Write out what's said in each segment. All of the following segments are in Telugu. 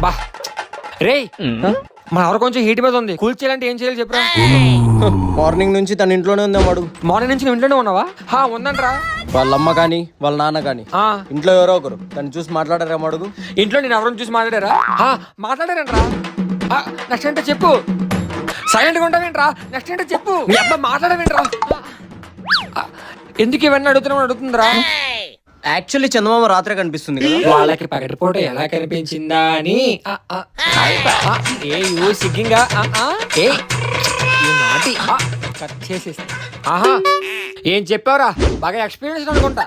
బా రే మన ఎవరు కొంచెం హీట్ మీద ఉంది కూల్ చేయాలంటే ఏం చేయాలి చెప్పరా? మార్నింగ్ నుంచి తన ఇంట్లోనే ఉందేమో అడుగు. మార్నింగ్ నుంచి నువ్వు ఇంట్లోనే ఉన్నావా? ఉందంట్రా. వాళ్ళ అమ్మ కానీ వాళ్ళ నాన్న కానీ ఆ, ఇంట్లో ఎవరో ఒకరు తను చూసి మాట్లాడారేమో అడుగు. ఇంట్లో నేను ఎవరిని చూసి మాట్లాడారా? మాట్లాడారంట్రా. నెక్స్ట్ ఏంటో చెప్పు. సైలెంట్ గా ఉంటావేంట్రా? నెక్స్ట్ ఏంటో చెప్పు. మీ అబ్బా మాట్లాడవేంట్రా? ఎందుకు ఇవన్నీ అడుగుతుందిరా? యాక్చువల్లీ చందమామ రాత్రే కనిపిస్తుంది కదా. వాళ్ళకి పగటిపూట ఎలా కనిపించిందా అని సిగ్గింగా కట్ చేసేసి. ఏం చెప్పావురా? బాగా ఎక్స్పీరియన్స్ అనుకుంటా.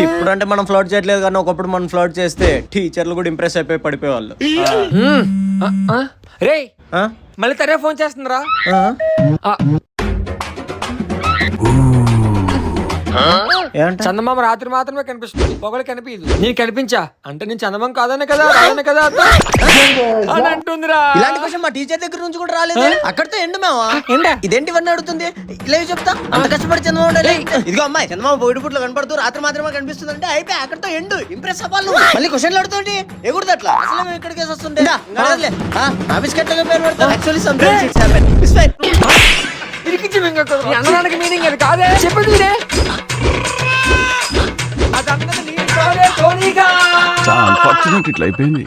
ఇప్పుడు అంటే మనం ఫ్లర్ట్ చేయట్లేదు కానీ ఒకప్పుడు మనం ఫ్లర్ట్ చేస్తే టీచర్లు కూడా ఇంప్రెస్ అయిపోయి పడిపోయేవాళ్ళు. రే మళ్ళీ తరే ఫోన్ చేస్తుందిరా. చందమామ రాత్రి మాత్రమే కనిపిస్తుంది, పొగలు కనిపించదు. నేను కనిపించా అంటే నేను చందమామ కాదనే కదా కదా అని అంటుందిరా. ఇలాంటి క్వశ్చన్ మా టీచర్ దగ్గర నుంచి కూడా రాలేదు. అక్కడితో ఎండు మేమా ఇదేంటి ఇవన్నీ అడుగుతుంది. ఇలా చెప్తా అంత కష్టపడి చందమామ ఇదిగో అమ్మాయి చందమామ బొడి పుట్లు కనపడుతూ రాత్రి మాత్రమే కనిపిస్తుంది అంటే అయిపోయి అక్కడితో ఎండు ఇంప్రెస్ అవ్వాలి. మళ్ళీ క్వశ్చన్లు అడుగుతుంది ఎగురుదు అట్లా. అసలు మేము ఇక్కడికి వస్తుంటే ఆఫీస్ కట్టగా పేరు పెడతాం. Actually some times it's happen. It's fine. అన్నదానికి మీనింగ్ అది కాదే చెప్పండి. చాలా అన్ఫార్చునేట్ ఇట్లా అయిపోయింది.